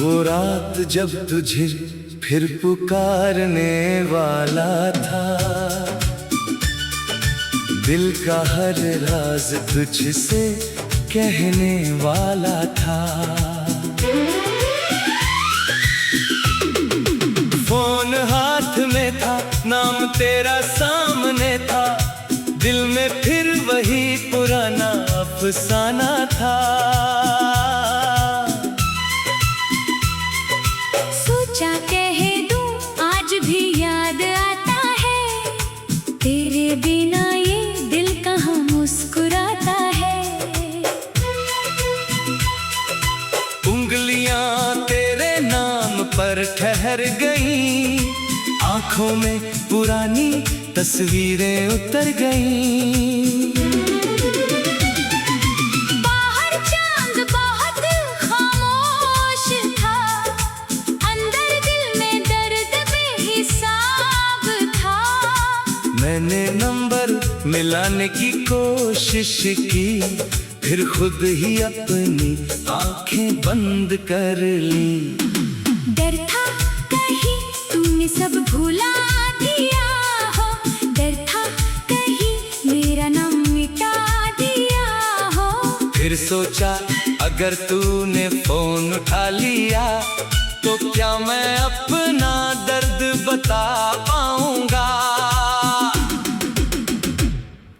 वो रात जब तुझे फिर पुकारने वाला था, दिल का हर राज तुझसे कहने वाला था। फोन हाथ में था, नाम तेरा सामने था, दिल में फिर वही पुराना अफसाना था। सोचा कह दूं आज भी याद आता है, तेरे बिना ये दिल कहाँ मुस्कुराता है। उंगलियां तेरे नाम पर ठहर गईं, आंखों में पुरानी तस्वीरें उतर गईं। बाहर चांद बहुत खामोश था, अंदर दिल में दर्द बेहिसाब था। मैंने नंबर मिलाने की कोशिश की, फिर खुद ही अपनी आंखें बंद कर ली। डर था कहीं तूने सब भुला दिया हो, डर था कहीं मेरा नाम मिटा दिया हो। फिर सोचा अगर तूने फोन उठा लिया, तो क्या मैं अपना दर्द बता पाऊंगा।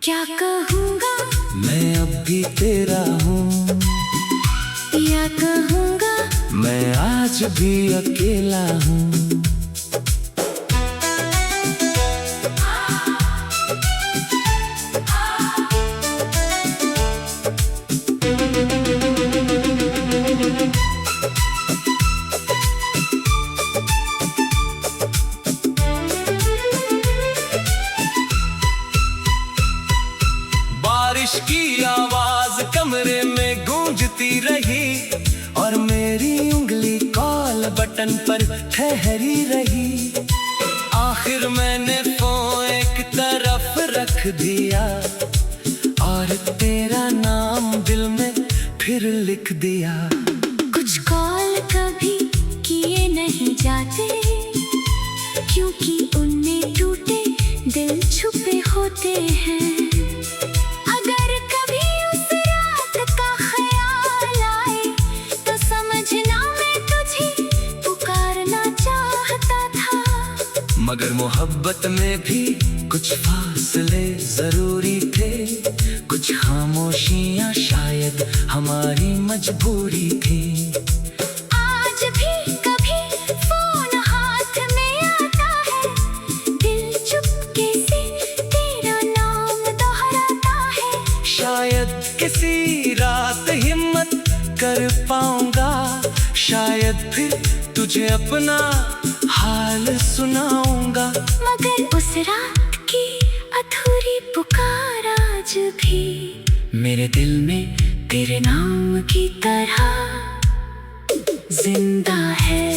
क्या कहूँगा मैं अब भी तेरा हूँ, या कहूँगा मैं आज भी अकेला हूँ। बारिश की आवाज कमरे में गूंजती रही, और मेरी उंगली कॉल बटन पर ठहरी रही। आखिर मैंने फोन एक तरफ रख दिया, और तेरा नाम दिल में फिर लिख दिया। कुछ कॉल कभी किए नहीं जाते, क्योंकि उनमें टूटे दिल छुपे होते हैं। अगर कभी उस रात का ख्याल आए, तो समझना मैं तुझे पुकारना चाहता था। मगर मोहब्बत में भी कुछ फासले जरूरी थे, कुछ खामोशियां शायद हमारी मजबूरी थी। आज भी कभी फोन हाथ में आता है, दिल चुपके से तेरा नाम दोहराता है। शायद किसी रात हिम्मत कर पाऊंगा, शायद फिर तुझे अपना हाल सुनाऊंगा। मगर उस रात की अधूरी पुकार आज भी मेरे दिल में तेरे नाम की तरह जिंदा है।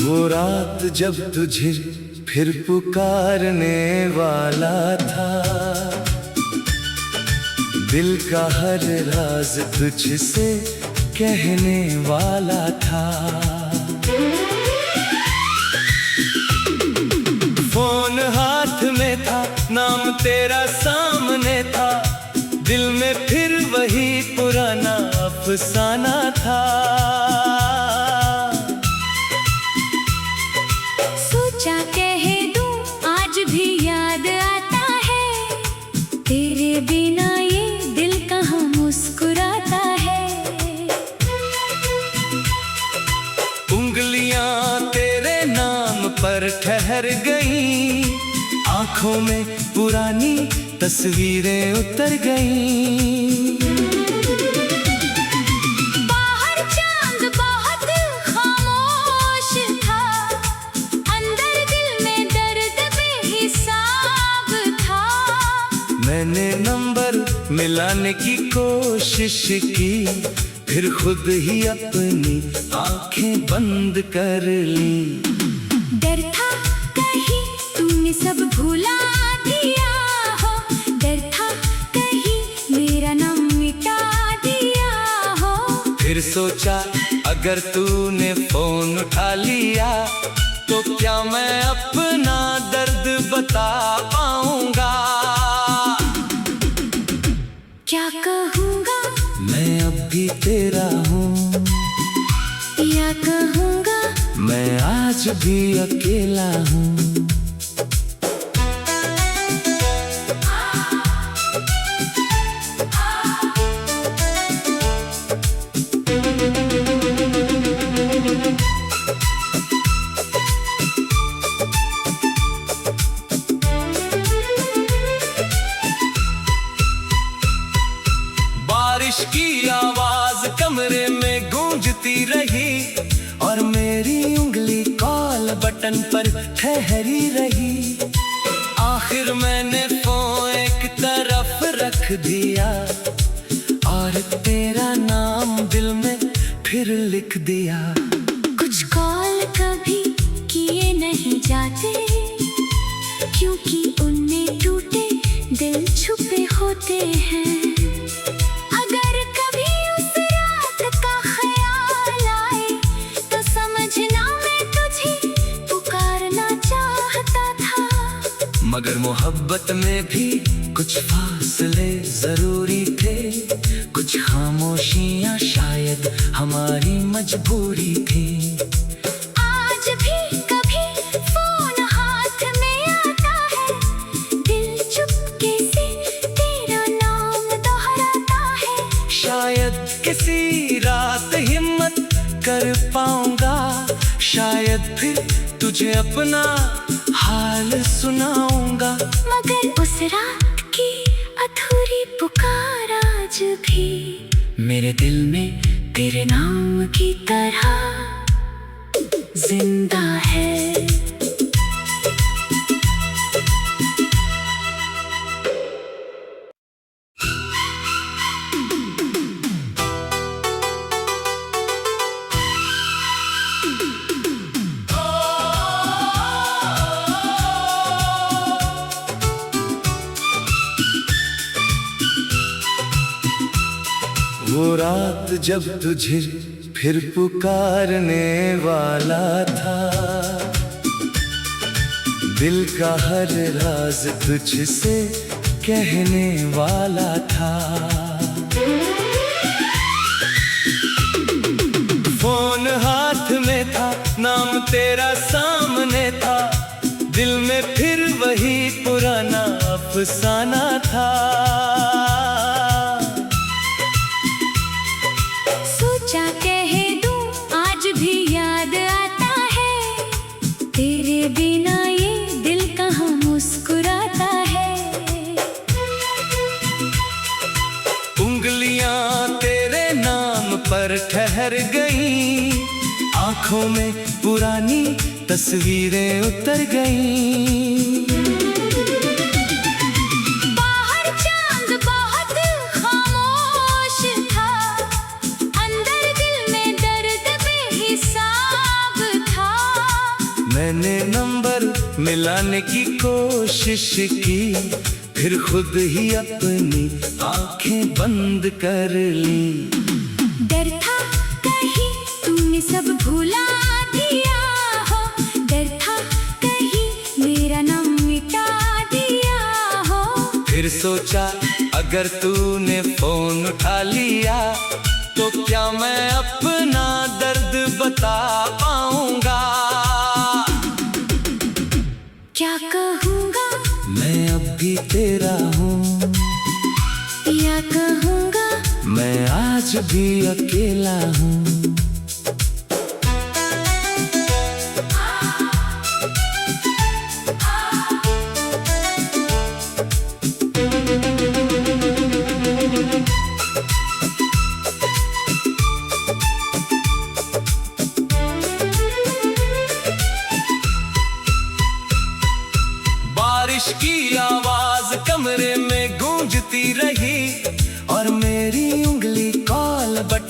वो रात जब तुझे फिर पुकारने वाला था, दिल का हर राज तुझसे कहने वाला था। फोन हाथ में था, नाम तेरा सामने था, दिल में फिर वही पुराना अफसाना था। सोचा कह दूं आज भी याद आता है, तेरे बिना ये दिल कहाँ मुस्कुराता है। उंगलियां तेरे नाम पर ठहर गईं, आंखों में पुरानी तस्वीरें उतर गईं। बाहर चांद बहुत खामोश था, अंदर दिल में दर्द बेहिसाब था। मैंने नंबर मिलाने की कोशिश की, फिर खुद ही अपनी आंखें बंद कर ली। डर था कहीं तूने सब भुला दिया हो, डर था कहीं मेरा नाम मिटा दिया हो। फिर सोचा अगर तूने फोन उठा लिया तो क्या मैं अपना दर्द बता पाऊंगा। क्या कहूँगा मैं अब भी तेरा हूँ, या कहूँगा मैं आज भी अकेला हूँ। बारिश की आवाज कमरे में गूंजती रही और मेरी उंगली कॉल बटन पर ठहरी रही। आखिर मैंने फोन एक तरफ रख दिया और तेरा नाम दिल में फिर लिख दिया। कुछ कॉल कभी किए नहीं जाते, क्योंकि उनमें टूटे दिल छुपे होते हैं। अगर कभी उस रात का ख्याल आए तो समझना मैं तुझे पुकारना चाहता था। मगर मोहब्बत में भी कुछ फासले जरूरी थे, कुछ खामोशियां शायद हमारी मजबूरी थी। आज भी कभी फोन हाथ में आता है, दिल चुपके से तेरा नाम दोहराता है। शायद किसी रात हिम्मत कर पाऊंगा, शायद फिर तुझे अपना हाल सुनाऊंगा। मगर उस रात की अधूरी पुकार आज भी मेरे दिल में तेरे नाम की तरह जिंदा है। वो रात जब तुझे फिर पुकारने वाला था, दिल का हर राज तुझसे कहने वाला था। फोन हाथ में था, नाम तेरा सामने था, दिल में फिर वही पुराना अफसाना था। सोचा कह दूं आज भी याद आता है, तेरे बिना ये दिल कहाँ मुस्कुराता है। उंगलियां तेरे नाम पर ठहर गईं, आंखों में पुरानी तस्वीरें उतर गईं। बाहर चांद बहुत खामोश था, अंदर दिल में दर्द बेहिसाब था। मैंने नंबर मिलाने की कोशिश की, फिर खुद ही अपनी आंखें बंद कर ली। डर था कहीं तूने सब भुला दिया हो, डर था कहीं मेरा नाम मिटा दिया हो। फिर सोचा अगर तूने फोन उठा लिया तो क्या मैं अपना दर्द बता पाऊंगा। क्या कहूँगा मैं अब भी तेरा हूँ, या कहूँगा मैं आज भी अकेला हूँ। बारिश की आवाज कमरे में गूंज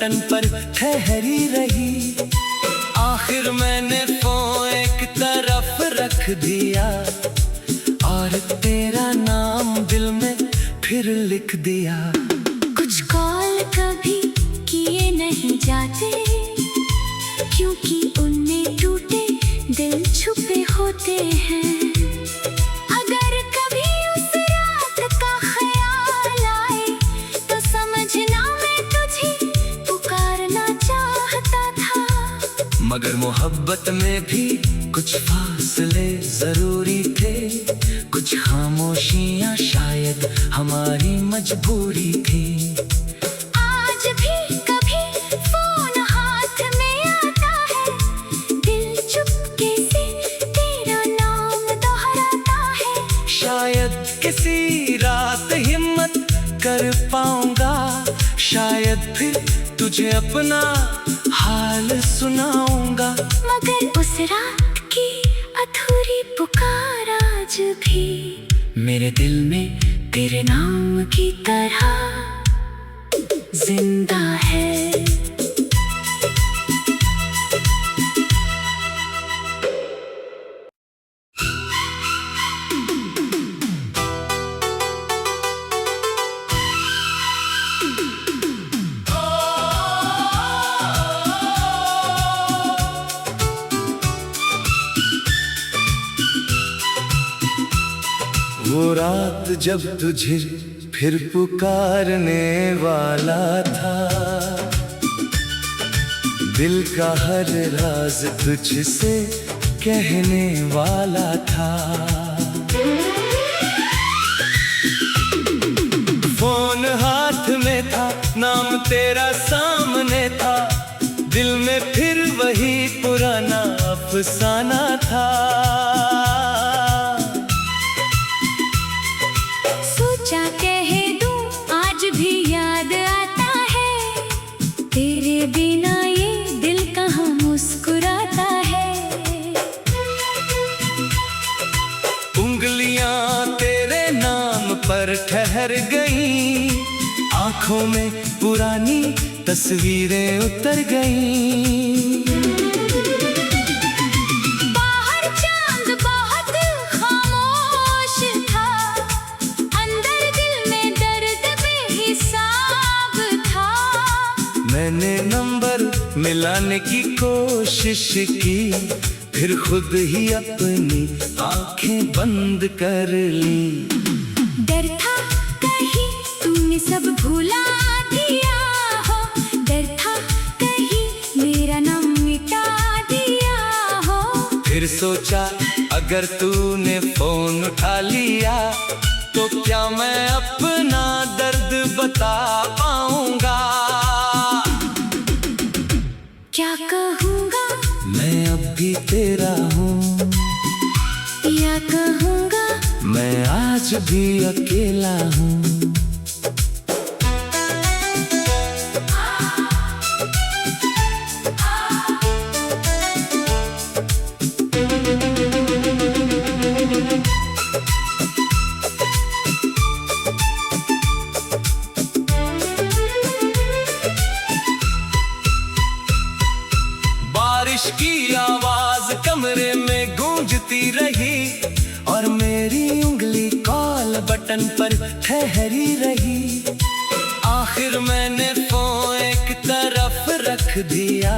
बटन पर ठहरी रही। आखिर मैंने फोन एक तरफ रख दिया और तेरा नाम दिल में फिर लिख दिया। कुछ कॉल कभी किए नहीं जाते, क्योंकि उनमें टूटे दिल छुपे होते हैं। अगर कभी उस रात का ख्याल आए तो समझना मैं तुझे पुकारना चाहता था। मगर मोहब्बत में भी कुछ फासले जरूरी थे, कुछ खामोशियां शायद हमारी मजबूरी थी। आज भी कभी फोन हाथ में आता है, दिल चुपके से तेरा नाम दोहराता है। शायद किसी रात हिम्मत कर पाऊंगा, शायद फिर तुझे अपना हाल सुनाऊंगा। मगर उस रात की अधूरी पुकार आज भी मेरे दिल में तेरे नाम की तरह जिंदा है। वो रात जब तुझे फिर पुकारने वाला था, दिल का हर राज तुझसे कहने वाला था। फोन हाथ में था, नाम तेरा सामने था, दिल में फिर वही पुराना अफसाना था। सोचा कह दूं आज भी याद आता है, तेरे बिना ये दिल कहाँ मुस्कुराता है। उंगलियां तेरे नाम पर ठहर गईं, आंखों में पुरानी तस्वीरें उतर गईं। बाहर चांद बहुत खामोश था, अंदर दिल में दर्द बेहिसाब था। मैंने नंबर मिलाने की कोशिश की, फिर खुद ही अपनी आंखें बंद कर ली। डर था कहीं तूने सब भुला दिया हो, डर था कहीं मेरा नाम मिटा दिया हो। फिर सोचा अगर तूने फोन उठा लिया तो क्या मैं अपना दर्द बता पाऊंगा। क्या कहूँगा मैं अब भी तेरा हूँ, या कहूँगा मैं आज भी अकेला हूँ। बारिश की आवाज कमरे में गूंजती रही और मेरी उंगली कॉल बटन पर ठहरी रही। आखिर मैंने फोन एक तरफ रख दिया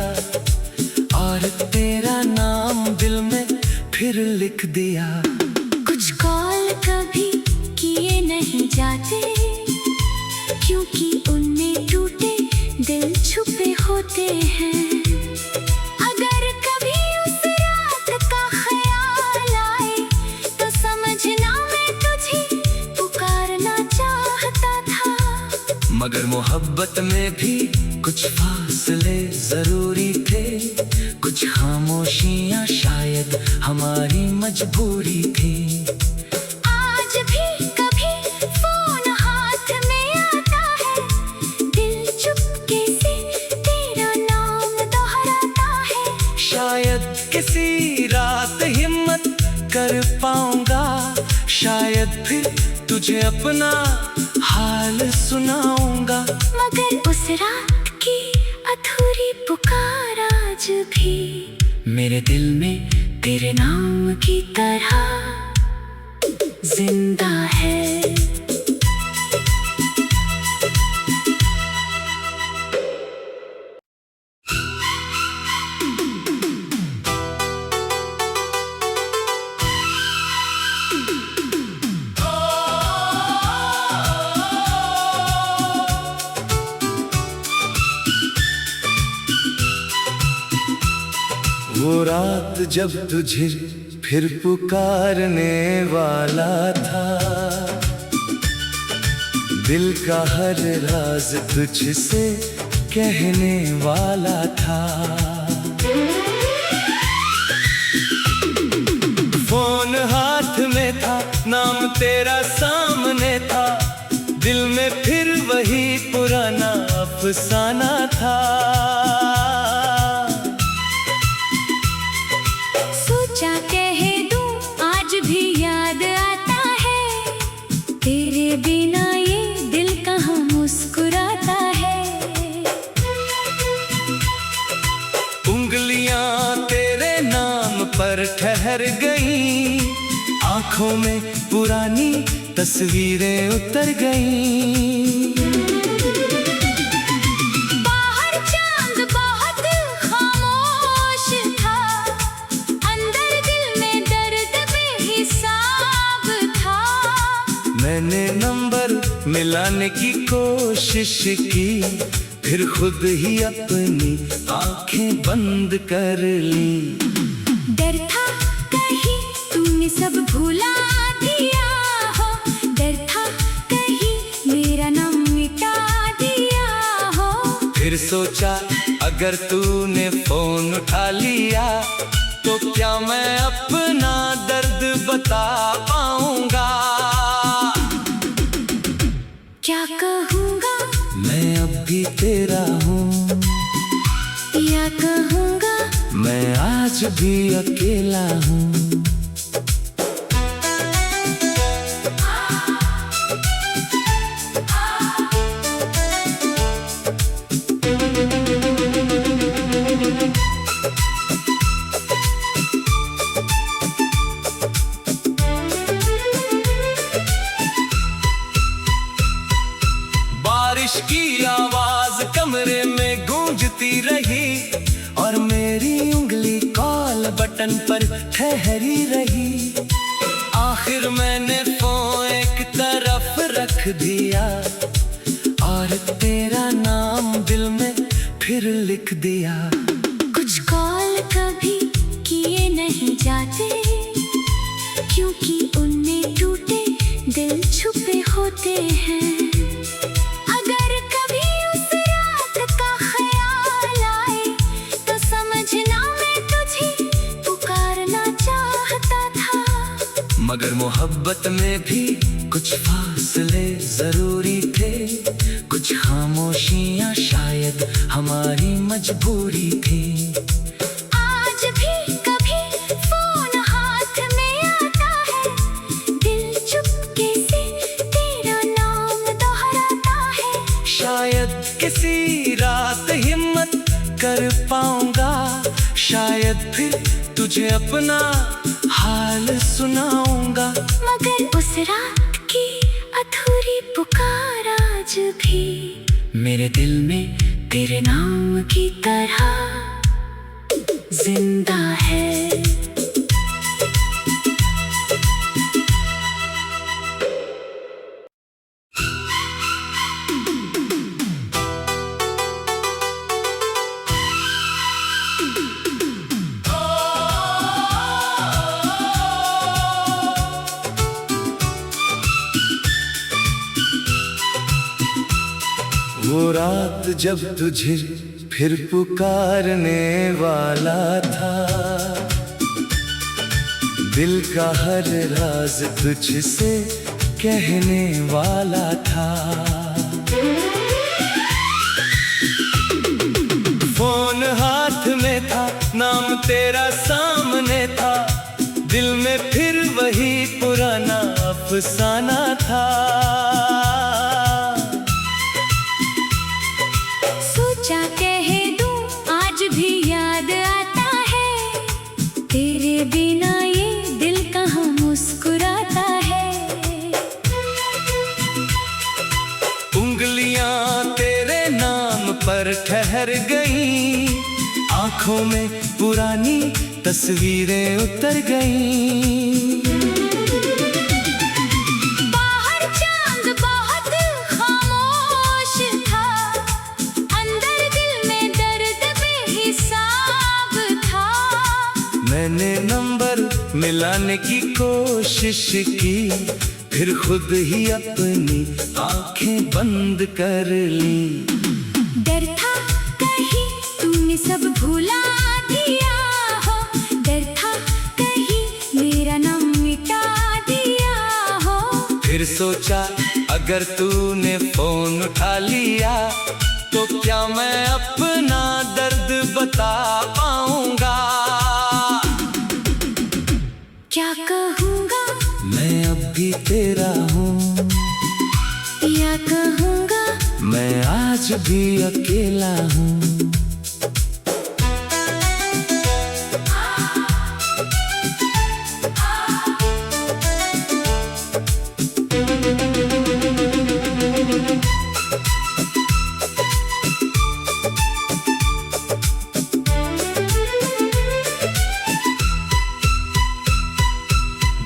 और तेरा नाम दिल में फिर लिख दिया। कुछ कॉल कभी किए नहीं जाते, क्योंकि उनमें टूटे दिल छुपे होते हैं। अगर कभी उस रात का ख्याल आए तो समझना मैं तुझे पुकारना चाहता था। मगर मोहब्बत में भी कुछ फासले जरूरी थे, कुछ खामोशियां शायद हमारी मजबूरी थी। आज भी कभी फोन हाथ में आता है, दिल चुपके से तेरा नाम दोहराता है। शायद किसी रात हिम्मत कर पाऊंगा, शायद फिर तुझे अपना हाल सुनाऊंगा। मगर उस रात की अधूरी पुकार आज भी मेरे दिल में तेरे नाम की तरह जिंदा है। वो रात जब तुझे फिर पुकारने वाला था, दिल का हर राज तुझसे कहने वाला था। फोन हाथ में था, नाम तेरा सामने था, दिल में फिर वही पुराना अफसाना था। सोचा कह दूं आज भी याद आता है, तेरे बिना ये दिल कहाँ मुस्कुराता है। उंगलियां तेरे नाम पर ठहर गईं, आंखों में पुरानी तस्वीरें उतर गईं। बाहर चांद बहुत खामोश था, अंदर दिल में दर्द बेहिसाब था। मैंने नंबर मिलाने की कोशिश की, फिर खुद ही अपनी आंखें बंद कर ली। डर था कहीं तूने सब भुला दिया हो, डर था कहीं मेरा नाम मिटा दिया हो। फिर सोचा अगर तूने फोन उठा लिया, तो क्या मैं अपना दर्द बता पाऊंगा। क्या कहूँगा मैं अब भी तेरा हूँ, या कहूँगा मैं आज भी अकेला हूँ। बारिश की आवाज कमरे में गूंजती रही, और मेरी उंगली कॉल बटन पर ठहरी रही। आखिर मैंने फोन एक तरफ रख दिया, और तेरा नाम दिल में फिर लिख दिया। कुछ कॉल कभी किए नहीं जाते, क्योंकि उनमें टूटे दिल छुपे होते हैं। अगर कभी उस रात का ख्याल आए, तो समझना मैं तुझे पुकारना चाहता था। मगर मोहब्बत में भी कुछ फासले जरूरी थे, कुछ खामोशियां शायद हमारी मजबूरी थी। आज भी कभी फोन हाथ में आता है, दिल चुपके से तेरा नाम दोहराता है। शायद किसी रात हिम्मत कर पाऊंगा, शायद फिर तुझे अपना हाल सुनाऊंगा। मगर उस रात की अधूरी पुकार आज भी मेरे दिल में तेरे नाम की तरह जिंदा है। वो रात जब तुझे फिर पुकारने वाला था, दिल का हर राज तुझसे कहने वाला था। फोन हाथ में था, नाम तेरा सामने था, दिल में फिर वही पुराना अफसाना था। सोचा कह ठहर गई, आंखों में पुरानी तस्वीरें उतर गई। बाहर चांद बहुत खामोश था, अंदर दिल में दर्द बेहिसाब था। मैंने नंबर मिलाने की कोशिश की, फिर खुद ही अपनी आंखें बंद कर ली। डर था कहीं तूने सब भुला दिया हो, डर था कहीं मेरा नाम मिटा दिया हो। फिर सोचा अगर तूने फोन उठा लिया तो क्या मैं अपना दर्द बता पाऊंगा। क्या कहूँगा मैं अब भी तेरा हूँ, या कहूँगा मैं आज भी अकेला हूँ।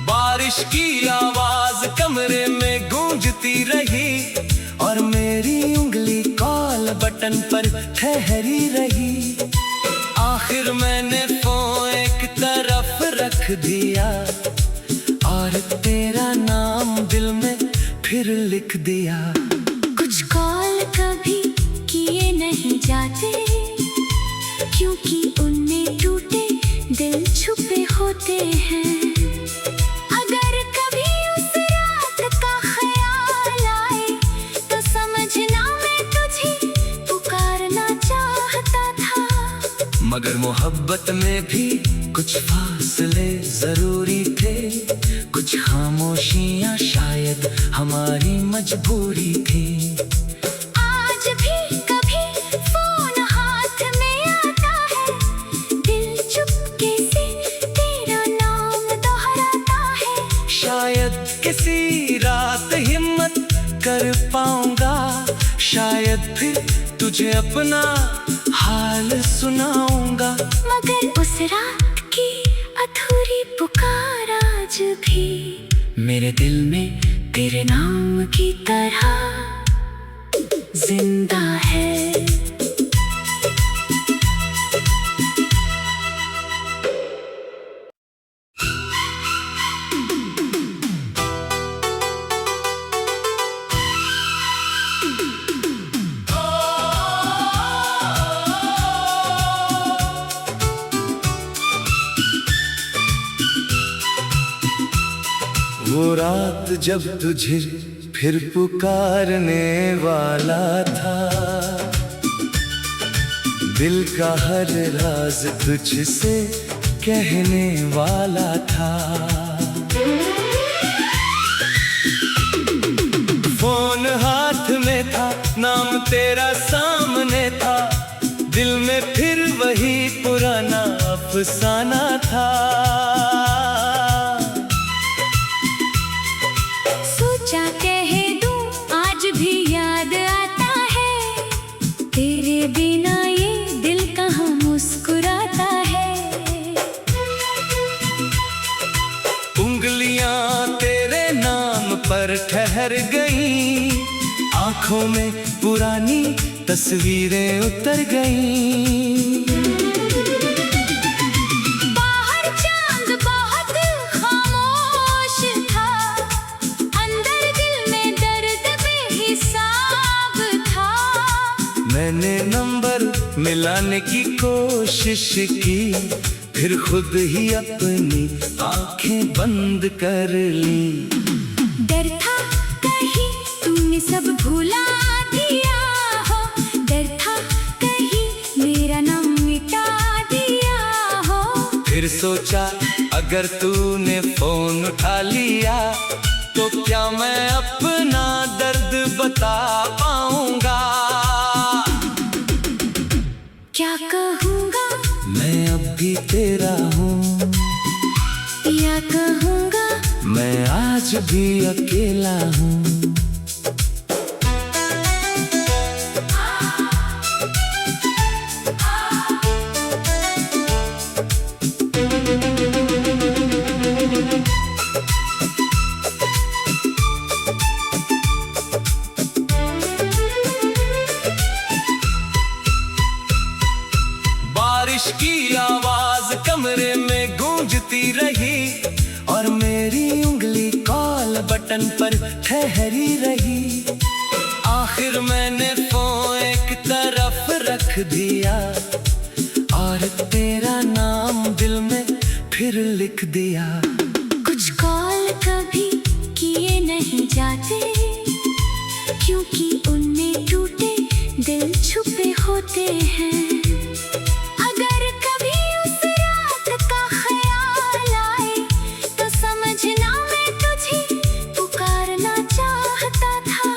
बारिश की आवाज कमरे में गूंजती रही और मेरी उंगली कॉल बटन पर ठहरी रही। आखिर मैंने फोन एक तरफ रख दिया और तेरा नाम दिल में फिर लिख दिया। कुछ कॉल कभी किए नहीं जाते, क्योंकि उनमें टूटे दिल छुपे होते हैं। अगर कभी उस रात का ख्याल आए तो समझना मैं तुझे पुकारना चाहता था। मगर मोहब्बत में भी कुछ फासले जरूरी थे, कुछ खामोशियां शायद हमारी मजबूरी थी। आज भी कभी फोन हाथ में आता है, दिल चुपके से तेरा नाम दोहराता है। शायद किसी रात हिम्मत कर पाऊंगा, शायद फिर तुझे अपना हाल सुनाऊंगा। मगर उस रात की अधूरी पुकार आज भी मेरे दिल में तेरे नाम की तरह जिंदा है। वो रात जब तुझे फिर पुकारने वाला था, दिल का हर राज तुझसे कहने वाला था। फोन हाथ में था, नाम तेरा सामने था, दिल में फिर वही पुराना अफसाना था। सोचा कह दूं आज भी याद आता है, तेरे बिना ये दिल कहाँ मुस्कुराता है। उंगलियां तेरे नाम पर ठहर गई, आंखों में पुरानी तस्वीरें उतर गई। बाहर चांद बहुत खामोश था, अंदर दिल में दर्द बेहिसाब था। मैंने नंबर मिलाने की कोशिश की, फिर खुद ही अपनी आंखें बंद कर ली। डर था कहीं तूने सब भुला दिया हो, डर था कहीं मेरा नाम मिटा दिया हो। फिर सोचा अगर तूने फोन उठा लिया तो क्या मैं अपना दर्द बता पाऊंगा। क्या कहूँगा मैं अब भी तेरा हूँ, या कहूँगा मैं आज भी अकेला हूँ। बटन पर ठहरी रही। आखिर मैंने फोन एक तरफ रख दिया और तेरा नाम दिल में फिर लिख दिया। कुछ कॉल कभी किए नहीं जाते, क्योंकि उनमें टूटे दिल छुपे होते हैं। अगर कभी उस रात का ख्याल आए तो समझना मैं तुझे पुकारना चाहता था।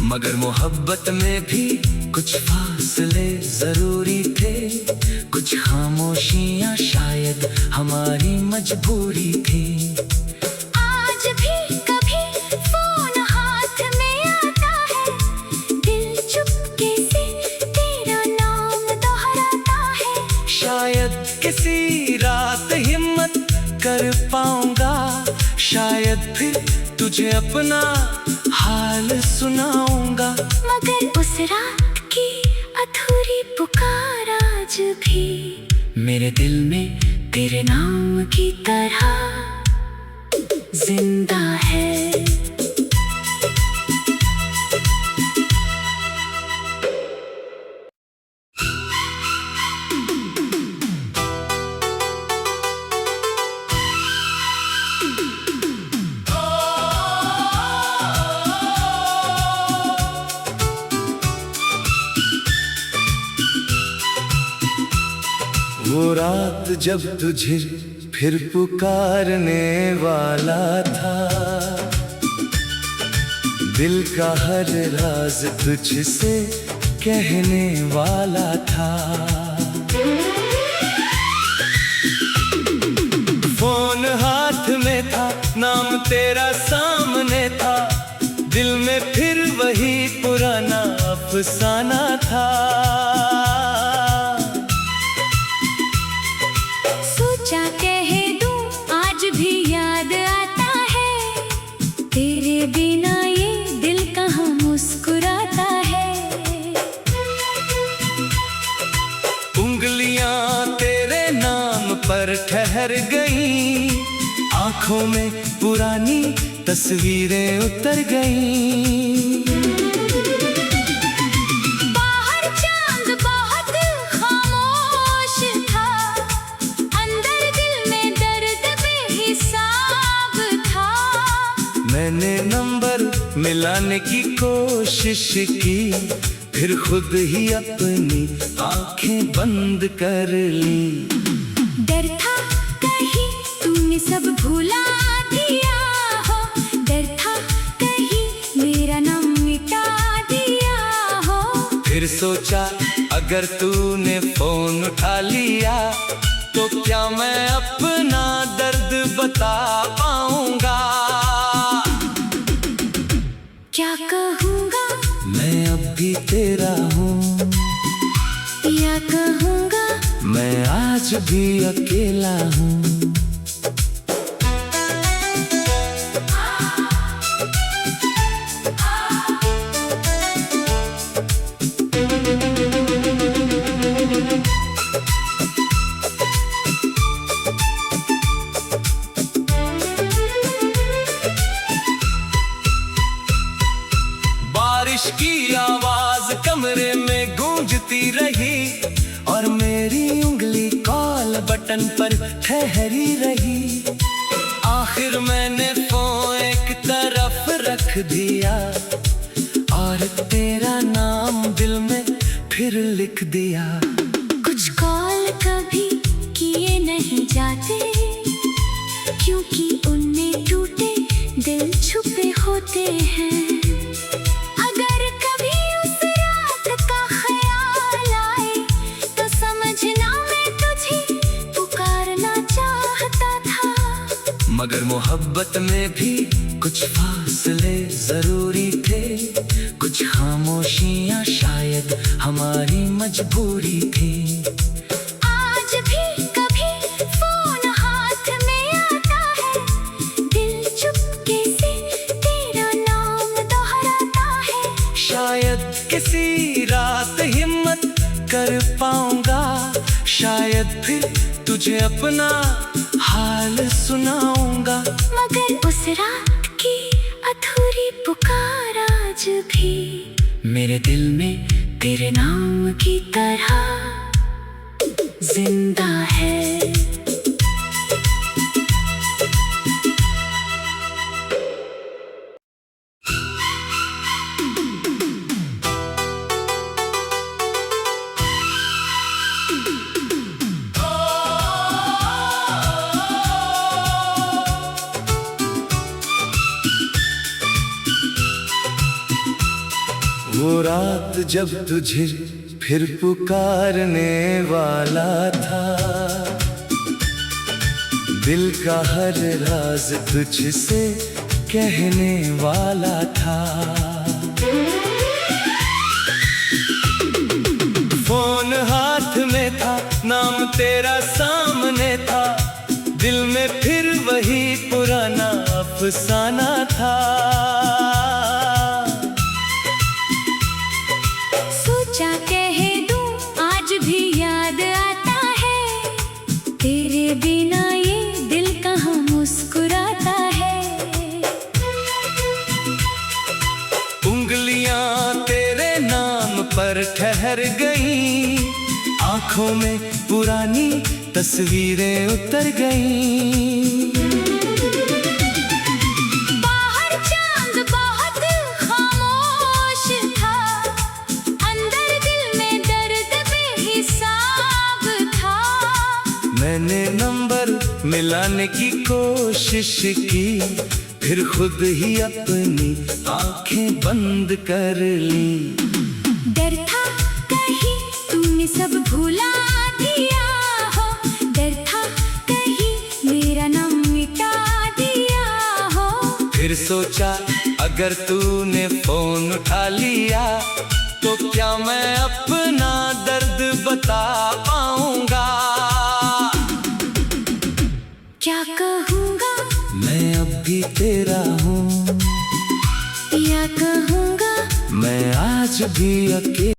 मगर मोहब्बत में भी कुछ फासले जरूरी थे, कुछ खामोशियां शायद हमारी मजबूरी थी। आज भी कभी फोन हाथ में आता है, दिल चुपके से तेरा नाम दोहराता है। शायद किसी रात हिम्मत कर पाऊंगा, शायद फिर तुझे अपना हाल सुनाऊंगा। मगर उस रात की अधूरी पुकार आज भी मेरे दिल में तेरे नाम की तरह जिंदा है। वो रात जब तुझे फिर पुकारने वाला था, दिल का हर राज तुझसे कहने वाला था। फोन हाथ में था, नाम तेरा सामने था, दिल में फिर वही पुराना अफसाना था। सोचा कह दूं आज भी याद आता है, तेरे बिना ये दिल कहाँ मुस्कुराता है। उंगलियां तेरे नाम पर ठहर गईं, आंखों में पुरानी तस्वीरें उतर गईं। बाहर चांद बहुत खामोश था, अंदर दिल में दर्द बेहिसाब था। मैंने नंबर मिलाने की कोशिश की, फिर खुद ही अपनी आंखें बंद कर ली। डर था कहीं तूने सब भुला दिया हो, डर था कहीं मेरा नाम मिटा दिया हो। फिर सोचा अगर तूने फोन उठा लिया तो क्या मैं अपना दर्द बता पाऊंगा। क्या कहूँगा मैं अब भी तेरा हूँ, या कहूँगा मैं आज भी अकेला हूँ। बारिश की आवाज कमरे में गूंजती रही और मेरी उंगली कॉल बटन पर ठहरी रही। आखिर मैंने फोन एक तरफ रख दिया और तेरा नाम दिल में फिर लिख दिया। कुछ कॉल कभी किए नहीं जाते, क्योंकि उनमें टूटे दिल छुपे होते हैं। अगर कभी उस रात का ख्याल आए तो समझना मैं तुझे पुकारना चाहता था। मगर मोहब्बत में भी कुछ फासले जरूरी थे, कुछ खामोशियां शायद हमारी मजबूरी थी। आज भी कभी फोन हाथ में आता है, दिल चुपके से तेरा नाम दोहराता है। शायद किसी रात हिम्मत कर पाऊंगा, शायद फिर तुझे अपना हाल सुनाऊंगा। मगर उस रात की तेरी पुकार आज भी मेरे दिल में तेरे नाम की तरह जिंदा है। वो रात जब तुझे फिर पुकारने वाला था, दिल का हर राज तुझसे कहने वाला था। फोन हाथ में था, नाम तेरा सामने था, दिल में फिर वही पुराना अफसाना था। सोचा कह दूं आज भी याद आता है, तेरे बिना ये दिल कहाँ मुस्कुराता है। उंगलियां तेरे नाम पर ठहर गईं, आंखों में पुरानी तस्वीरें उतर गईं। बाहर चांद बहुत खामोश था, अंदर दिल में दर्द बेहिसाब था। मैंने नंबर मिलाने की कोशिश की, फिर खुद ही अपनी आंखें बंद कर ली। डर था कहीं तूने सब भुला दिया हो, डर था कहीं मेरा नाम मिटा दिया हो। फिर सोचा अगर तूने फोन उठा लिया, तो क्या मैं अपना दर्द बता पाऊंगा। क्या कहूँगा मैं अब भी तेरा हूँ, या कहूँगा मैं आज भी अकेला।